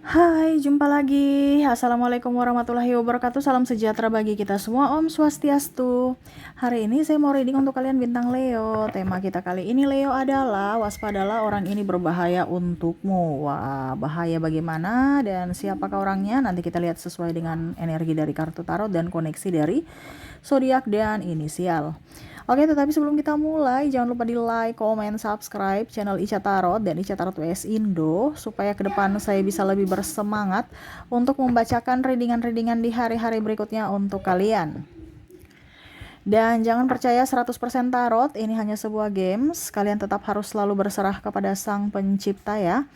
Hai, jumpa lagi. Assalamualaikum warahmatullahi wabarakatuh. Salam sejahtera bagi kita semua. Om Swastiastu. Hari ini saya mau reading untuk kalian bintang Leo. Tema kita kali ini Leo adalah waspadalah orang ini berbahaya untukmu. Wah, bahaya bagaimana dan siapakah orangnya? Nanti kita lihat sesuai dengan energi dari kartu tarot dan koneksi dari zodiak dan inisial. Oke, tetapi sebelum kita mulai, jangan lupa di like, comment, subscribe channel Ica Tarot dan Ica Tarot WS Indo, supaya ke depan saya bisa lebih bersemangat untuk membacakan readingan-readingan di hari-hari berikutnya untuk kalian. Dan jangan percaya 100% tarot, ini hanya sebuah games. Kalian tetap harus selalu berserah kepada sang pencipta ya.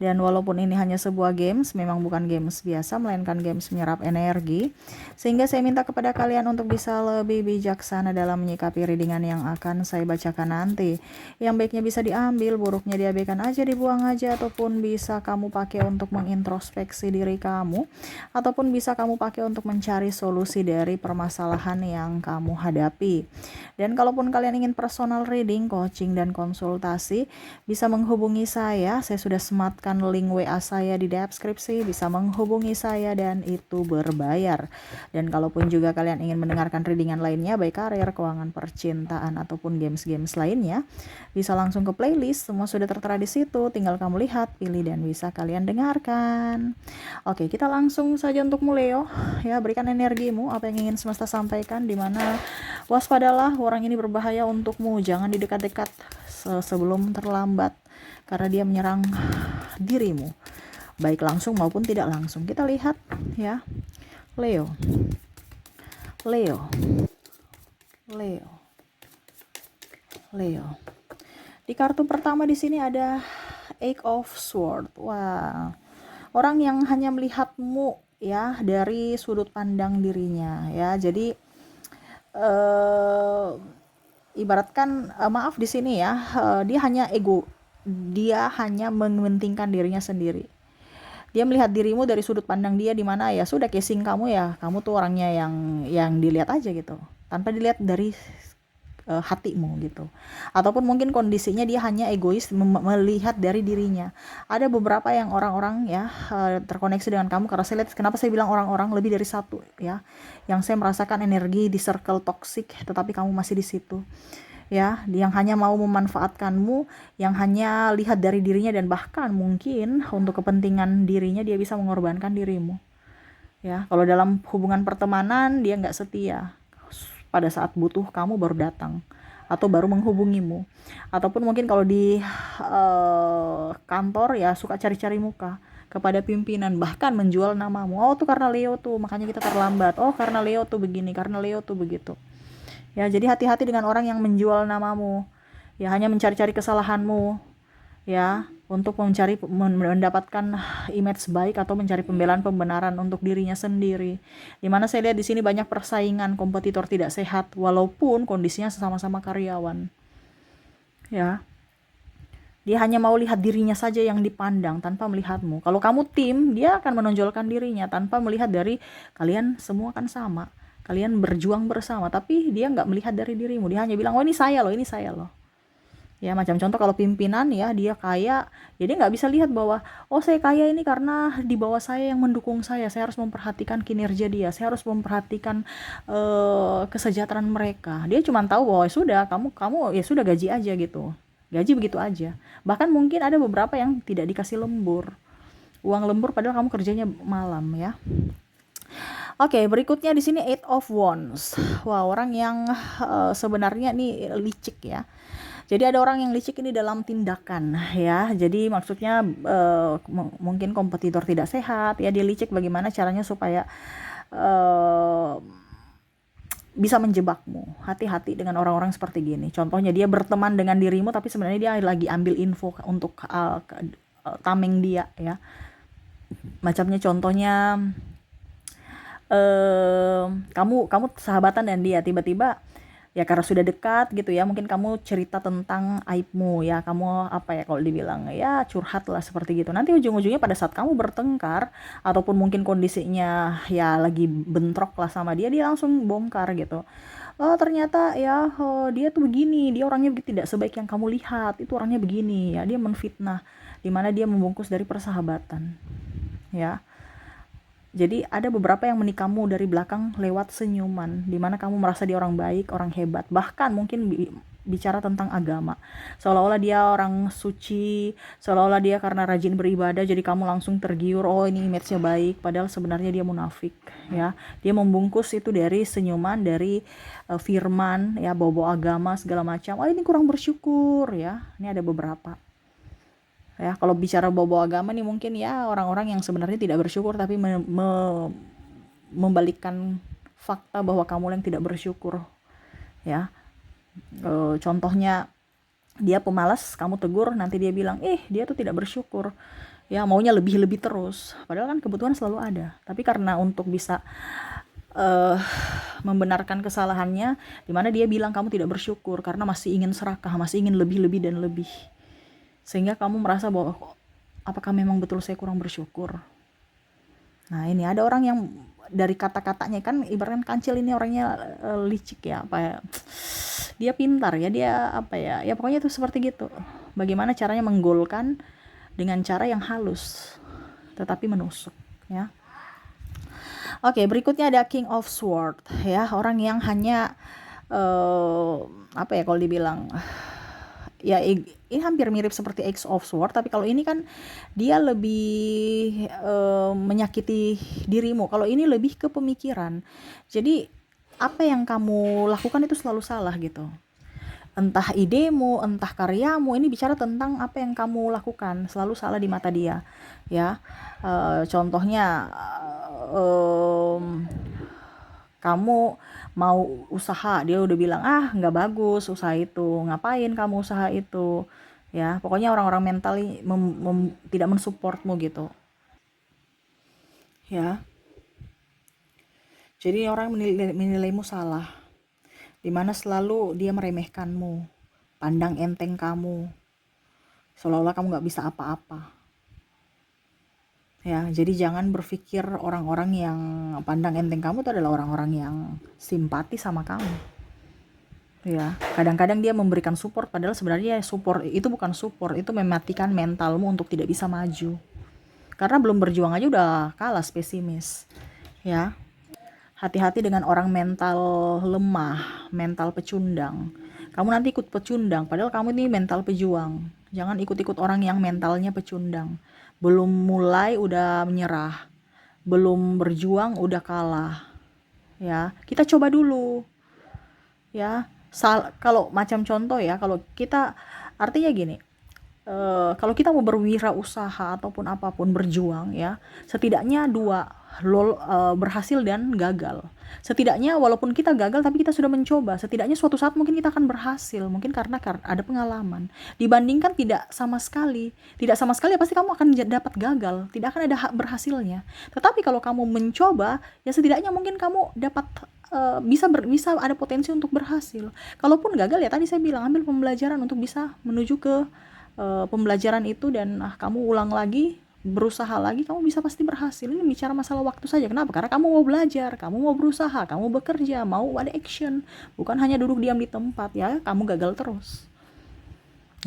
Dan walaupun ini hanya sebuah games, memang bukan games biasa, melainkan games menyerap energi. Sehingga saya minta kepada kalian untuk bisa lebih bijaksana dalam menyikapi readingan yang akan saya bacakan nanti. Yang baiknya bisa diambil, buruknya diabaikan aja, dibuang aja, ataupun bisa kamu pakai untuk mengintrospeksi diri kamu, ataupun bisa kamu pakai untuk mencari solusi dari permasalahan yang kamu hadapi. Dan kalaupun kalian ingin personal reading, coaching, dan konsultasi, bisa menghubungi saya. Saya sudah sematkan link WA saya di deskripsi, bisa menghubungi saya dan itu berbayar. Dan kalaupun juga kalian ingin mendengarkan readingan lainnya, baik karir, keuangan, percintaan, ataupun games-games lainnya, bisa langsung ke playlist, semua sudah tertera di situ, tinggal kamu lihat, pilih, dan bisa kalian dengarkan. Oke, kita langsung saja untuk Leo. Ya, berikan energimu, apa yang ingin semesta sampaikan, di mana waspadalah orang ini berbahaya untukmu. Jangan didekat-dekat sebelum terlambat, karena dia menyerang dirimu, baik langsung maupun tidak langsung. Kita lihat ya, Leo, Leo, Leo, Leo. Di kartu pertama di sini ada Eight of Swords. Wah, orang yang hanya melihatmu ya dari sudut pandang dirinya ya. Jadi ibaratkan maaf di sini ya, dia hanya ego, dia hanya mementingkan dirinya sendiri. Dia melihat dirimu dari sudut pandang dia, di mana ya sudah casing kamu ya, kamu tuh orangnya yang dilihat aja gitu, tanpa dilihat dari hatimu gitu. Ataupun mungkin kondisinya dia hanya egois melihat dari dirinya. Ada beberapa yang orang-orang ya terkoneksi dengan kamu, karena saya lihat, kenapa saya bilang orang-orang, lebih dari satu ya, yang saya merasakan energi di circle toxic, tetapi kamu masih di situ ya, yang hanya mau memanfaatkanmu, yang hanya lihat dari dirinya, dan bahkan mungkin untuk kepentingan dirinya dia bisa mengorbankan dirimu ya. Kalau dalam hubungan pertemanan dia nggak setia, pada saat butuh kamu baru datang atau baru menghubungimu. Ataupun mungkin kalau di kantor ya suka cari-cari muka kepada pimpinan, bahkan menjual namamu. Oh tuh karena Leo tuh makanya kita terlambat, oh karena Leo tuh begini, karena Leo tuh begitu ya. Jadi hati-hati dengan orang yang menjual namamu ya, hanya mencari-cari kesalahanmu ya, untuk mendapatkan image baik atau mencari pembenaran untuk dirinya sendiri. Dimana saya lihat di sini banyak persaingan, kompetitor tidak sehat, walaupun kondisinya sama-sama karyawan ya. Dia hanya mau lihat dirinya saja yang dipandang tanpa melihatmu. Kalau kamu tim, dia akan menonjolkan dirinya tanpa melihat dari kalian semua kan sama, kalian berjuang bersama, tapi dia nggak melihat dari dirimu. Dia hanya bilang, oh ini saya loh, ini saya loh ya. Macam contoh kalau pimpinan ya, dia kaya, jadi nggak bisa lihat bahwa oh saya kaya ini karena di bawah saya yang mendukung saya harus memperhatikan kinerja dia, saya harus memperhatikan kesejahteraan mereka. Dia cuma tahu bahwa ya sudah, kamu ya sudah gaji aja gitu, gaji begitu aja. Bahkan mungkin ada beberapa yang tidak dikasih lembur, uang lembur, padahal kamu kerjanya malam ya. Oke, berikutnya di sini Eight of Wands. Wah, orang yang sebenarnya nih licik ya. Jadi ada orang yang licik ini dalam tindakan ya. Jadi maksudnya mungkin kompetitor tidak sehat ya, dia licik bagaimana caranya supaya bisa menjebakmu. Hati-hati dengan orang-orang seperti gini. Contohnya dia berteman dengan dirimu, tapi sebenarnya dia lagi ambil info untuk tameng dia ya. Macamnya contohnya kamu sahabatan dan dia, tiba-tiba ya karena sudah dekat gitu ya, mungkin kamu cerita tentang aibmu ya, kamu apa ya kalau dibilang ya curhat lah seperti gitu. Nanti ujung-ujungnya pada saat kamu bertengkar ataupun mungkin kondisinya ya lagi bentrok lah sama dia, dia langsung bongkar gitu. Oh ternyata ya, oh, dia tuh begini, dia orangnya tidak sebaik yang kamu lihat, itu orangnya begini ya, dia menfitnah, dimana dia membungkus dari persahabatan ya. Jadi ada beberapa yang menikahmu dari belakang lewat senyuman, dimana kamu merasa dia orang baik, orang hebat, bahkan mungkin bicara tentang agama, seolah-olah dia orang suci, seolah-olah dia karena rajin beribadah jadi kamu langsung tergiur, oh ini image-nya baik, padahal sebenarnya dia munafik, ya. Dia membungkus itu dari senyuman, dari firman, ya, bawa agama segala macam. Oh ini kurang bersyukur, ya. Ini ada beberapa. Ya, kalau bicara bawa agama nih mungkin ya orang-orang yang sebenarnya tidak bersyukur tapi membalikkan fakta bahwa kamu yang tidak bersyukur, ya. Contohnya dia pemalas, kamu tegur, nanti dia bilang dia tuh tidak bersyukur, ya, maunya lebih-lebih terus, padahal kan kebutuhan selalu ada, tapi karena untuk bisa membenarkan kesalahannya, dimana dia bilang kamu tidak bersyukur karena masih ingin serakah, masih ingin lebih-lebih dan lebih, sehingga kamu merasa bahwa apakah memang betul saya kurang bersyukur. Nah ini ada orang yang dari kata-katanya, kan ibaratkan kancil ini orangnya licik ya, apa ya, dia pintar ya, dia apa ya, ya pokoknya itu seperti gitu, bagaimana caranya menggolkan dengan cara yang halus tetapi menusuk, ya. Oke, berikutnya ada King of Sword, ya, orang yang hanya apa ya kalau dibilang, ya ini hampir mirip seperti Ace of Sword, tapi kalau ini kan dia lebih menyakiti dirimu, kalau ini lebih ke pemikiran. Jadi apa yang kamu lakukan itu selalu salah gitu, entah idemu, entah karyamu, ini bicara tentang apa yang kamu lakukan selalu salah di mata dia, ya. Contohnya kamu mau usaha, dia udah bilang nggak bagus usaha itu, ngapain kamu usaha itu, ya. Pokoknya orang-orang mental tidak mensupportmu gitu, ya. Jadi orang menilaimu salah, dimana selalu dia meremehkanmu, pandang enteng kamu, seolah-olah kamu nggak bisa apa-apa, ya. Jadi jangan berpikir orang-orang yang pandang enteng kamu itu adalah orang-orang yang simpati sama kamu, ya. Kadang-kadang dia memberikan support, padahal sebenarnya support itu bukan support, itu mematikan mentalmu untuk tidak bisa maju, karena belum berjuang aja udah kalah spesimis, ya. Hati-hati dengan orang mental lemah, mental pecundang. Kamu nanti ikut pecundang, padahal kamu ini mental pejuang. Jangan ikut-ikut orang yang mentalnya pecundang. Belum mulai udah menyerah, belum berjuang udah kalah, ya. Kita coba dulu, ya. Kalau macam contoh ya, kalau kita, artinya gini, kalau kita mau berwirausaha ataupun apapun, berjuang, ya, setidaknya dua, berhasil dan gagal. Setidaknya walaupun kita gagal tapi kita sudah mencoba, setidaknya suatu saat mungkin kita akan berhasil, mungkin karena ada pengalaman, dibandingkan tidak sama sekali pasti kamu akan dapat gagal, tidak akan ada berhasilnya. Tetapi kalau kamu mencoba, ya setidaknya mungkin kamu dapat bisa ada potensi untuk berhasil. Kalaupun gagal, ya tadi saya bilang, ambil pembelajaran untuk bisa menuju ke pembelajaran itu, dan kamu ulang lagi, berusaha lagi, kamu bisa pasti berhasil. Ini bicara masalah waktu saja. Kenapa? Karena kamu mau belajar, kamu mau berusaha, kamu bekerja, mau ada action, bukan hanya duduk diam di tempat, ya. Kamu gagal terus.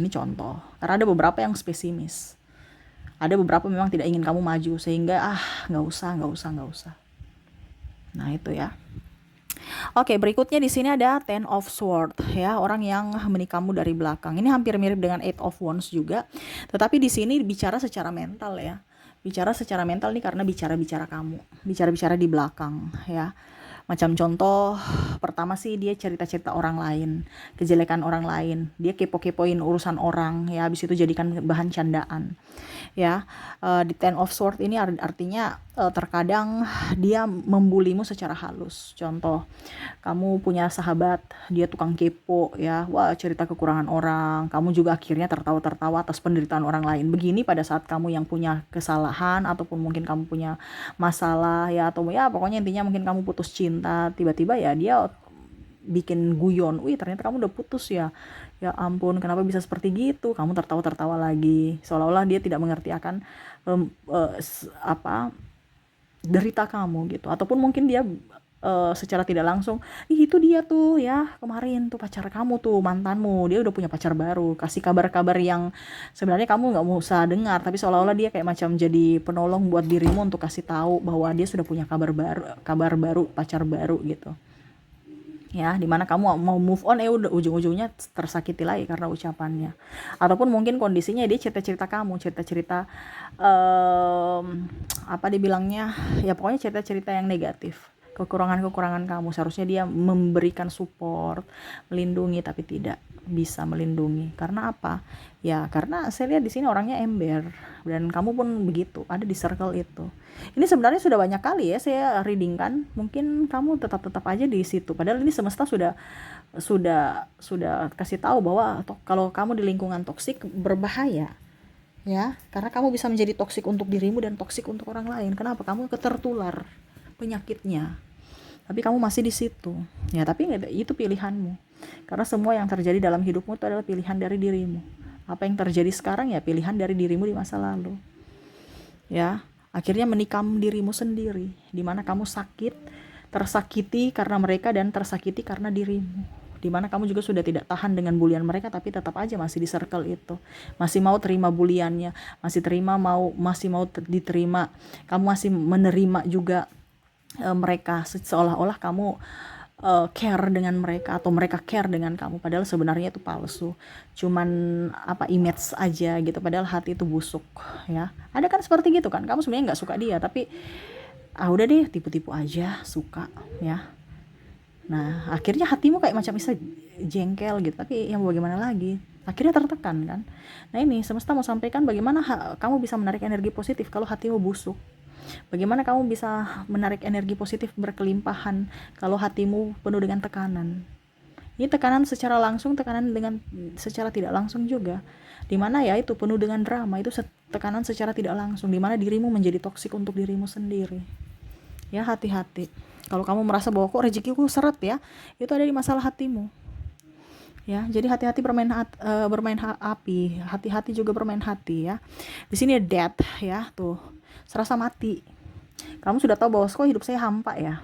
Ini contoh, karena ada beberapa yang spesimis, ada beberapa memang tidak ingin kamu maju, sehingga nggak usah. Nah itu, ya. Oke, berikutnya di sini ada Ten of Swords, ya, orang yang menikahmu dari belakang. Ini hampir mirip dengan Eight of Wands juga, tetapi di sini bicara secara mental, ya. Bicara secara mental nih, karena bicara kamu, bicara di belakang, ya. Macam contoh pertama sih, dia cerita-cerita orang lain, kejelekan orang lain, dia kepo-kepoin urusan orang, ya, habis itu jadikan bahan candaan, ya. Di Ten of Swords ini artinya terkadang dia membulimu secara halus. Contoh, kamu punya sahabat, dia tukang kepo, ya, wah, cerita kekurangan orang, kamu juga akhirnya tertawa-tertawa atas penderitaan orang lain. Begini pada saat kamu yang punya kesalahan, ataupun mungkin kamu punya masalah, ya, atau ya pokoknya intinya mungkin kamu putus cinta, tiba-tiba ya dia bikin guyon, wih ternyata kamu udah putus ya, ya ampun kenapa bisa seperti gitu, kamu tertawa-tertawa lagi, seolah-olah dia tidak mengerti akan derita kamu gitu. Ataupun mungkin dia secara tidak langsung, ih itu dia tuh ya, kemarin tuh pacar kamu tuh, mantanmu, dia udah punya pacar baru, kasih kabar-kabar yang sebenarnya kamu nggak mau usah dengar, tapi seolah-olah dia kayak macam jadi penolong buat dirimu untuk kasih tahu bahwa dia sudah punya kabar baru, pacar baru gitu. Ya, dimana kamu mau move on, udah ujung-ujungnya tersakiti lagi karena ucapannya. Ataupun mungkin kondisinya dia cerita-cerita kamu, cerita-cerita apa dibilangnya, ya pokoknya cerita-cerita yang negatif, kekurangan-kekurangan kamu. Seharusnya dia memberikan support, melindungi, tapi tidak bisa melindungi. Karena apa? Ya karena saya lihat di sini orangnya ember, dan kamu pun begitu, ada di circle itu. Ini sebenarnya sudah banyak kali ya saya reading kan, mungkin kamu tetap aja di situ. Padahal ini semesta sudah kasih tahu bahwa kalau kamu di lingkungan toksik berbahaya. Ya, karena kamu bisa menjadi toksik untuk dirimu dan toksik untuk orang lain. Kenapa? Kamu ketertular penyakitnya. Tapi kamu masih di situ. Ya, tapi itu pilihanmu. Karena semua yang terjadi dalam hidupmu itu adalah pilihan dari dirimu. Apa yang terjadi sekarang ya pilihan dari dirimu di masa lalu. Ya, akhirnya menikam dirimu sendiri, di mana kamu tersakiti karena mereka dan tersakiti karena dirimu. Di mana kamu juga sudah tidak tahan dengan bulian mereka, tapi tetap aja masih di circle itu, masih mau terima buliannya, masih mau diterima, kamu masih menerima juga mereka, seolah-olah kamu care dengan mereka atau mereka care dengan kamu, padahal sebenarnya itu palsu, cuman image aja gitu, padahal hati itu busuk. Ya, ada kan seperti gitu kan, kamu sebenarnya nggak suka dia, tapi udah deh tipu-tipu aja suka ya. Nah, akhirnya hatimu kayak macam bisa jengkel gitu, tapi yang bagaimana lagi? Akhirnya tertekan kan. Nah, ini semesta mau sampaikan bagaimana kamu bisa menarik energi positif kalau hatimu busuk. Bagaimana kamu bisa menarik energi positif berkelimpahan kalau hatimu penuh dengan tekanan. Ini tekanan secara langsung, tekanan dengan secara tidak langsung juga. Dimana ya itu penuh dengan drama, itu tekanan secara tidak langsung, dimana dirimu menjadi toksik untuk dirimu sendiri. Ya, hati-hati. Kalau kamu merasa bahwa kok rezekiku seret ya, itu ada di masalah hatimu. Ya, jadi hati-hati bermain api, hati-hati juga bermain hati ya. Di sini ada death ya, tuh. Serasa mati. Kamu sudah tahu bahwa kok hidup saya hampa ya.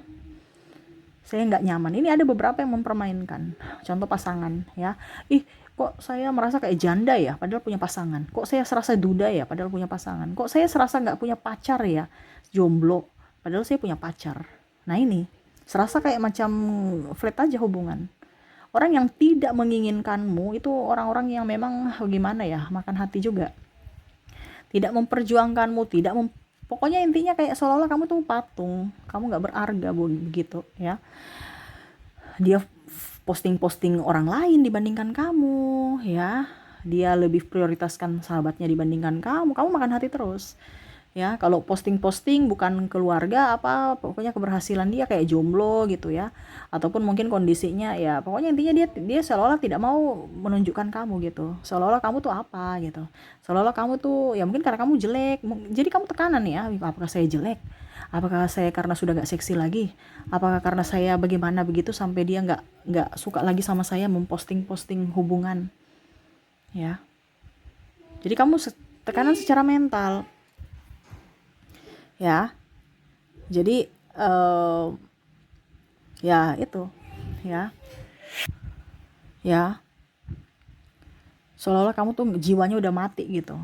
Saya nggak nyaman. Ini ada beberapa yang mempermainkan. Contoh pasangan ya. Kok saya merasa kayak janda ya, padahal punya pasangan. Kok saya serasa duda ya, padahal punya pasangan. Kok saya serasa nggak punya pacar ya, jomblo, padahal saya punya pacar. Nah ini, serasa kayak macam flat aja hubungan. Orang yang tidak menginginkanmu itu orang-orang yang memang gimana ya, makan hati juga. Tidak memperjuangkanmu, pokoknya intinya kayak seolah-olah kamu tuh patung, kamu nggak berharga begitu ya. Dia posting orang lain dibandingkan kamu ya. Dia lebih prioritaskan sahabatnya dibandingkan kamu makan hati terus. Ya, kalau posting bukan keluarga pokoknya keberhasilan dia kayak jomblo gitu ya, ataupun mungkin kondisinya ya pokoknya intinya dia seolah-olah tidak mau menunjukkan kamu gitu, seolah-olah kamu tuh apa gitu, seolah-olah kamu tuh ya mungkin karena kamu jelek, jadi kamu tekanan ya, apakah saya jelek, apakah saya karena sudah gak seksi lagi, apakah karena saya bagaimana begitu sampai dia nggak suka lagi sama saya memposting hubungan ya. Jadi kamu tekanan secara mental ya. Jadi ya itu ya seolah-olah kamu tuh jiwanya udah mati gitu,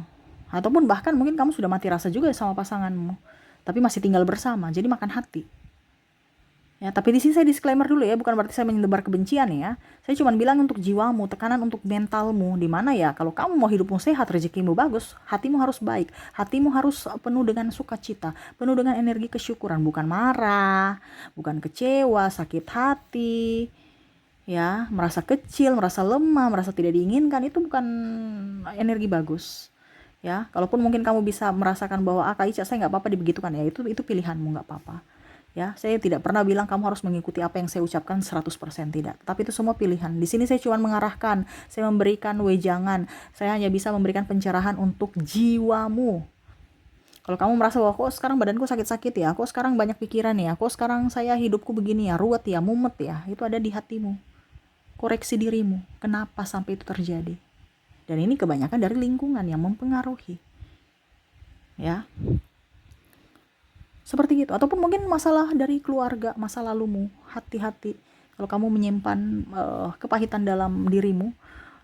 ataupun bahkan mungkin kamu sudah mati rasa juga sama pasanganmu tapi masih tinggal bersama, jadi makan hati ya. Tapi di sini saya disclaimer dulu ya, bukan berarti saya menyebar kebencian ya. Saya cuma bilang untuk jiwamu, tekanan untuk mentalmu, dimana ya kalau kamu mau hidupmu sehat, rezekimu bagus, hatimu harus baik, hatimu harus penuh dengan sukacita, penuh dengan energi kesyukuran, bukan marah, bukan kecewa, sakit hati ya, merasa kecil, merasa lemah, merasa tidak diinginkan. Itu bukan energi bagus ya. Kalaupun mungkin kamu bisa merasakan bahwa Kak Ica saya nggak apa-apa dibegitukan ya, itu pilihanmu, nggak apa-apa. Ya, saya tidak pernah bilang kamu harus mengikuti apa yang saya ucapkan 100%, tidak. Tapi itu semua pilihan. Di sini saya cuma mengarahkan, saya memberikan wejangan. Saya hanya bisa memberikan pencerahan untuk jiwamu. Kalau kamu merasa bahwa kok sekarang badanku sakit-sakit ya, kok sekarang banyak pikiran ya, kok sekarang saya hidupku begini ya, ruwet ya, mumet ya, itu ada di hatimu. Koreksi dirimu, kenapa sampai itu terjadi. Dan ini kebanyakan dari lingkungan yang mempengaruhi. Ya. Seperti gitu. Ataupun mungkin masalah dari keluarga, masa lalumu. Hati-hati kalau kamu menyimpan kepahitan dalam dirimu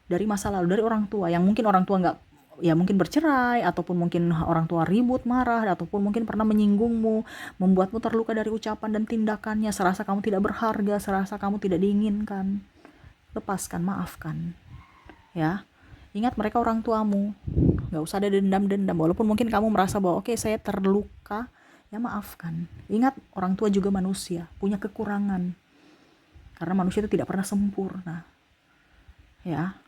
dari masa lalu, dari orang tua, yang mungkin orang tua nggak, ya mungkin bercerai, ataupun mungkin orang tua ribut, marah, ataupun mungkin pernah menyinggungmu, membuatmu terluka dari ucapan dan tindakannya, serasa kamu tidak berharga, serasa kamu tidak diinginkan. Lepaskan, maafkan, ya. Ingat mereka orang tuamu, nggak usah ada dendam-dendam. Walaupun mungkin kamu merasa bahwa oke, saya terluka, ya maafkan. Ingat orang tua juga manusia, punya kekurangan, karena manusia itu tidak pernah sempurna, ya.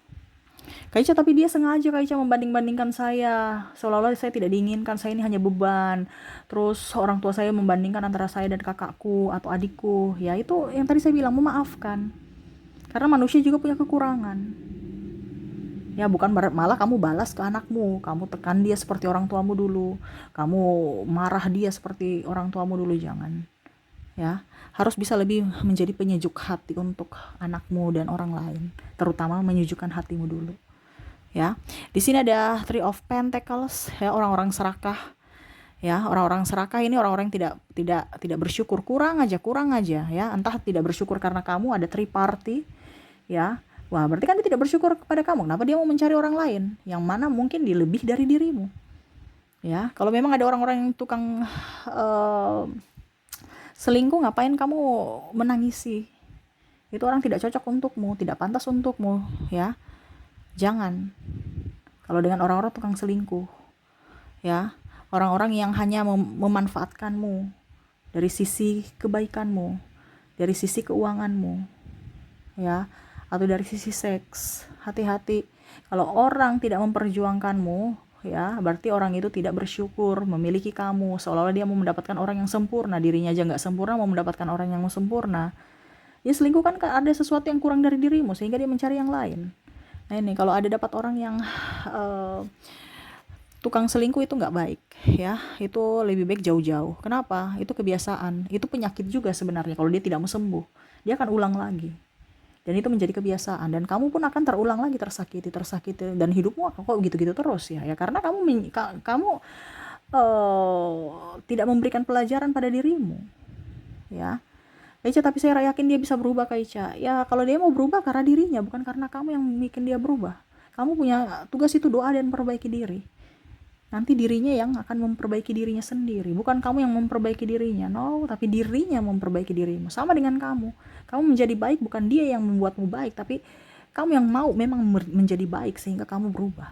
Kak Ica, tapi dia sengaja Kak Ica membanding-bandingkan saya, seolah-olah saya tidak diinginkan, saya ini hanya beban. Terus orang tua saya membandingkan antara saya dan kakakku atau adikku. Ya itu yang tadi saya bilang, memaafkan. Karena manusia juga punya kekurangan. Ya bukan malah kamu balas ke anakmu, kamu tekan dia seperti orang tuamu dulu, kamu marah dia seperti orang tuamu dulu, jangan. Ya, harus bisa lebih menjadi penyejuk hati untuk anakmu dan orang lain, terutama menyejukkan hatimu dulu. Ya, di sini ada Three of Pentacles, ya, orang-orang serakah. Ya, orang-orang serakah ini orang-orang yang tidak bersyukur, kurang aja ya, entah tidak bersyukur karena kamu ada three party, ya. Wah, berarti kan dia tidak bersyukur kepada kamu. Kenapa dia mau mencari orang lain yang mana mungkin lebih dari dirimu? Ya, kalau memang ada orang-orang yang tukang selingkuh, ngapain kamu menangisi? Itu orang tidak cocok untukmu, tidak pantas untukmu, ya. Jangan. Kalau dengan orang-orang tukang selingkuh, ya, orang-orang yang hanya memanfaatkanmu dari sisi kebaikanmu, dari sisi keuanganmu, ya, atau dari sisi seks. Hati-hati. Kalau orang tidak memperjuangkanmu, ya, berarti orang itu tidak bersyukur memiliki kamu, seolah-olah dia mau mendapatkan orang yang sempurna, dirinya aja nggak sempurna, mau mendapatkan orang yang sempurna. Ya selingkuh kan ada sesuatu yang kurang dari dirimu, sehingga dia mencari yang lain. Nah ini, kalau ada dapat orang yang tukang selingkuh, itu nggak baik, ya. Itu lebih baik jauh-jauh. Kenapa? Itu kebiasaan, itu penyakit juga sebenarnya. Kalau dia tidak mau sembuh, dia akan ulang lagi. Dan itu menjadi kebiasaan, dan kamu pun akan terulang lagi tersakiti, dan hidupmu akan kok gitu-gitu terus, ya karena kamu tidak memberikan pelajaran pada dirimu, ya. Kaica, tapi saya yakin dia bisa berubah, Kaica. Ya kalau dia mau berubah karena dirinya, bukan karena kamu yang bikin dia berubah. Kamu punya tugas itu, doa dan perbaiki diri. Nanti dirinya yang akan memperbaiki dirinya sendiri, bukan kamu yang memperbaiki dirinya. No, tapi dirinya memperbaiki dirimu. Sama dengan kamu menjadi baik, bukan dia yang membuatmu baik, tapi kamu yang mau memang menjadi baik sehingga kamu berubah.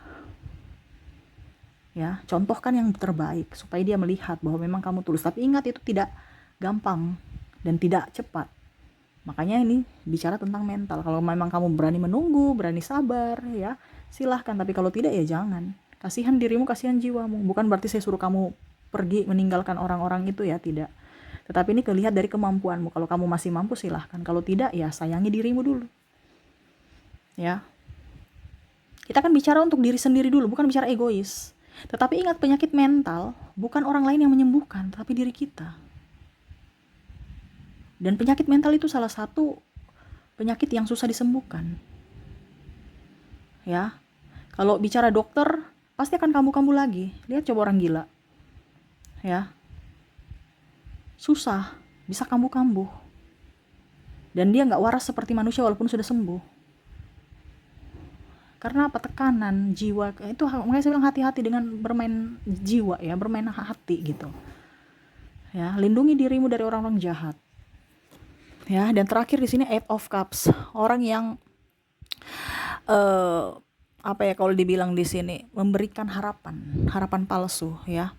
Ya, contohkan yang terbaik supaya dia melihat bahwa memang kamu tulus. Tapi ingat, itu tidak gampang dan tidak cepat. Makanya ini bicara tentang mental. Kalau memang kamu berani menunggu, berani sabar, ya silahkan. Tapi kalau tidak, ya jangan. Kasihan dirimu, kasihan jiwamu. Bukan berarti saya suruh kamu pergi meninggalkan orang-orang itu, ya tidak. Tetapi ini kelihat dari kemampuanmu. Kalau kamu masih mampu, silahkan. Kalau tidak, ya sayangi dirimu dulu. Ya. Kita kan bicara untuk diri sendiri dulu, bukan bicara egois. Tetapi ingat, penyakit mental bukan orang lain yang menyembuhkan, tapi diri kita. Dan penyakit mental itu salah satu penyakit yang susah disembuhkan. Ya. Kalau bicara dokter, pasti akan kambuh-kambuh lagi. Lihat coba orang gila. Ya. Susah, bisa kambuh-kambuh. Dan dia nggak waras seperti manusia walaupun sudah sembuh. Karena apa? Tekanan jiwa. Itu makanya saya bilang hati-hati dengan bermain jiwa, ya, bermain hati gitu. Ya, lindungi dirimu dari orang-orang jahat. Ya, dan terakhir di sini Eight of Cups. Orang yang apa ya, kalau dibilang di sini, memberikan harapan palsu, ya.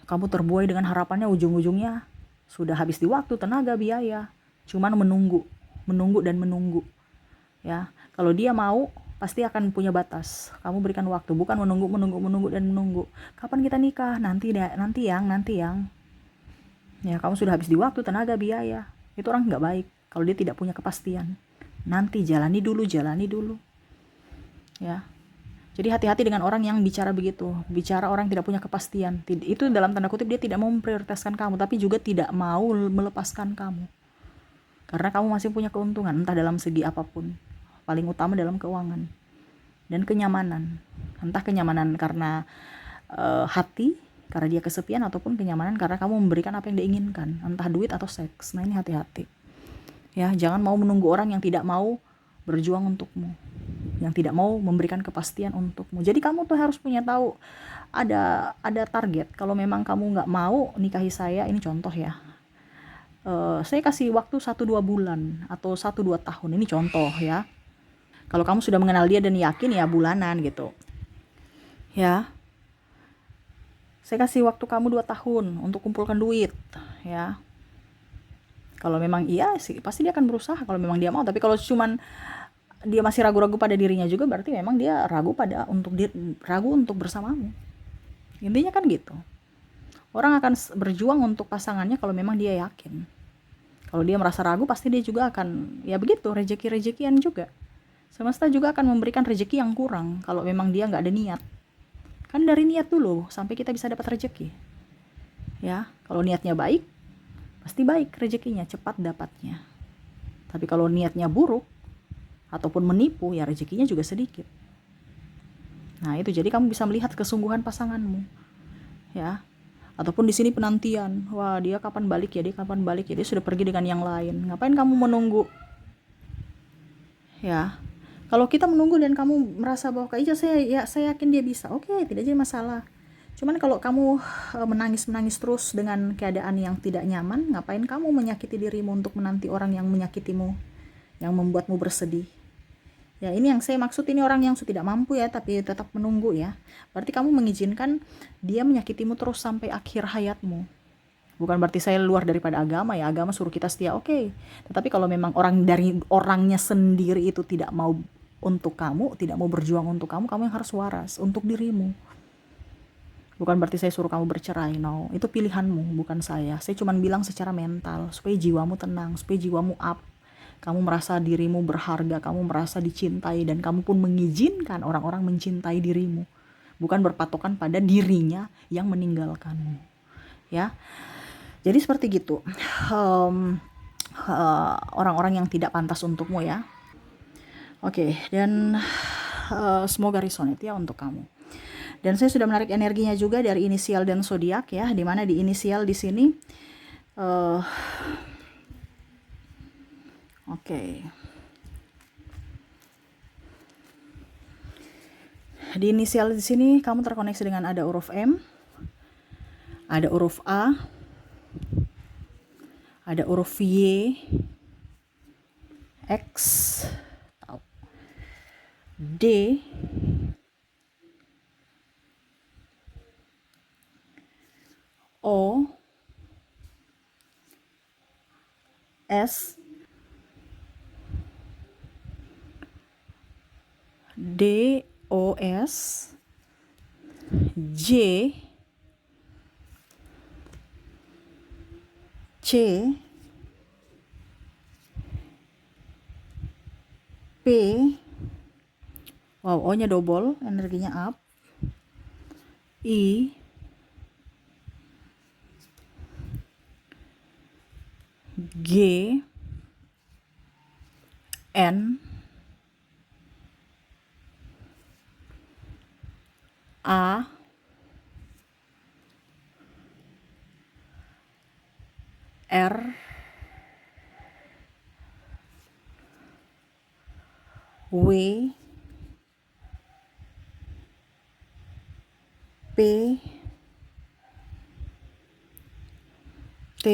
Kamu terbuai dengan harapannya, ujung-ujungnya sudah habis di waktu, tenaga, biaya. Cuman menunggu dan menunggu. Ya, kalau dia mau pasti akan punya batas. Kamu berikan waktu, bukan menunggu dan menunggu. Kapan kita nikah? Nanti yang. Ya, kamu sudah habis di waktu, tenaga, biaya. Itu orang nggak baik kalau dia tidak punya kepastian. Nanti jalani dulu. Ya. Jadi hati-hati dengan orang yang bicara begitu, bicara orang tidak punya kepastian. Itu dalam tanda kutip dia tidak mau memprioritaskan kamu, tapi juga tidak mau melepaskan kamu. Karena kamu masih punya keuntungan, entah dalam segi apapun. Paling utama dalam keuangan dan kenyamanan. Entah kenyamanan karena hati, karena dia kesepian, ataupun kenyamanan karena kamu memberikan apa yang dia inginkan, entah duit atau seks. Nah, ini hati-hati. Ya, jangan mau menunggu orang yang tidak mau berjuang untukmu, yang tidak mau memberikan kepastian untukmu. Jadi kamu tuh harus punya tahu ada target. Kalau memang kamu nggak mau nikahi saya, ini contoh ya. Saya kasih waktu 1-2 bulan atau 1-2 tahun. Ini contoh ya. Kalau kamu sudah mengenal dia dan yakin, ya bulanan gitu. Ya, saya kasih waktu kamu 2 tahun untuk kumpulkan duit, ya. Kalau memang iya sih, pasti dia akan berusaha kalau memang dia mau. Tapi kalau cuman dia masih ragu-ragu pada dirinya juga, berarti memang dia ragu untuk bersamamu. Intinya kan gitu. Orang akan berjuang untuk pasangannya kalau memang dia yakin. Kalau dia merasa ragu, pasti dia juga akan, ya begitu, rezeki-rezekian juga. Semesta juga akan memberikan rezeki yang kurang kalau memang dia nggak ada niat. Kan dari niat dulu sampai kita bisa dapat rezeki. Ya, kalau niatnya baik, pasti baik rezekinya, cepat dapatnya. Tapi kalau niatnya buruk ataupun menipu, ya rezekinya juga sedikit. Nah, itu jadi kamu bisa melihat kesungguhan pasanganmu. Ya. Ataupun di sini penantian. Wah, dia kapan balik ya? Dia kapan balik ya? Dia sudah pergi dengan yang lain. Ngapain kamu menunggu? Ya. Kalau kita menunggu dan kamu merasa bahwa kayaknya saya yakin dia bisa. Oke, tidak jadi masalah. Cuman kalau kamu menangis-menangis terus dengan keadaan yang tidak nyaman, ngapain kamu menyakiti dirimu untuk menanti orang yang menyakitimu, yang membuatmu bersedih? Ya, ini yang saya maksud, ini orang yang tidak mampu ya, tapi tetap menunggu ya. Berarti kamu mengizinkan dia menyakitimu terus sampai akhir hayatmu. Bukan berarti saya luar daripada agama ya, agama suruh kita setia, oke. Tetapi kalau memang dari orangnya sendiri itu tidak mau untuk kamu, tidak mau berjuang untuk kamu yang harus waras untuk dirimu. Bukan berarti saya suruh kamu bercerai, no. Itu pilihanmu, bukan saya. Saya cuma bilang secara mental, supaya jiwamu tenang, supaya jiwamu up. Kamu merasa dirimu berharga, kamu merasa dicintai, dan kamu pun mengizinkan orang-orang mencintai dirimu. Bukan berpatokan pada dirinya yang meninggalkanmu. Ya, jadi seperti gitu. Orang-orang yang tidak pantas untukmu ya. Oke, dan semoga resonate ya untuk kamu. Dan saya sudah menarik energinya juga dari inisial dan zodiak ya, di mana di inisial di sini oke. Di inisial di sini kamu terkoneksi dengan ada huruf M, ada huruf A, ada huruf Y, X, D, O, S, D, O, S, J, C, P, wow, O-nya double, energinya up, I, G, N, A, R, W, P, T,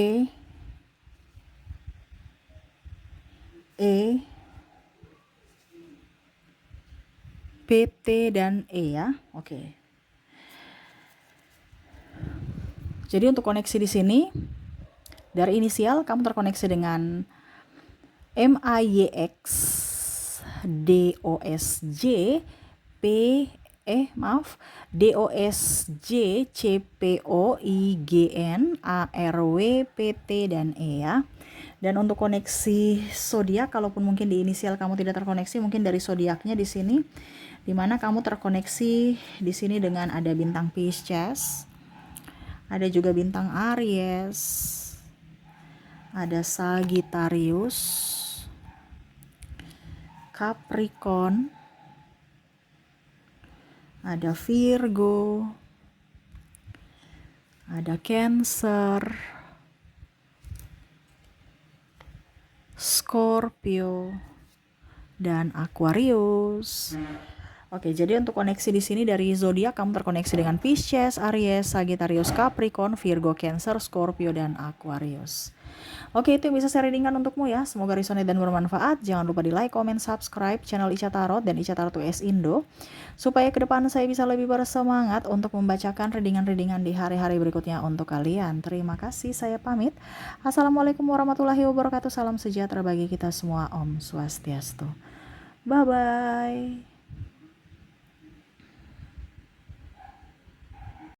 E, P, T, dan E ya. Oke. Jadi untuk koneksi di sini, dari inisial kamu terkoneksi dengan MAYX, DOSJ, DOSJ, CPOIGN, ARW, PT, dan E ya. Dan untuk koneksi zodiak, kalaupun mungkin di inisial kamu tidak terkoneksi, mungkin dari zodiaknya di sini, dimana kamu terkoneksi di sini dengan ada bintang Pisces, ada juga bintang Aries, ada Sagittarius, Capricorn, ada Virgo, ada Cancer, Scorpio, dan Aquarius. Oke, jadi untuk koneksi di sini dari zodiak kamu terkoneksi dengan Pisces, Aries, Sagittarius, Capricorn, Virgo, Cancer, Scorpio, dan Aquarius. Oke, itu yang bisa saya readingkan untukmu ya. Semoga resonate dan bermanfaat. Jangan lupa di like, comment, subscribe channel Ica Tarot dan Ica Tarot US Indo. Supaya ke depan saya bisa lebih bersemangat untuk membacakan readingan-readingan di hari-hari berikutnya untuk kalian. Terima kasih, saya pamit. Assalamualaikum warahmatullahi wabarakatuh. Salam sejahtera bagi kita semua. Om Swastiastu. Bye-bye.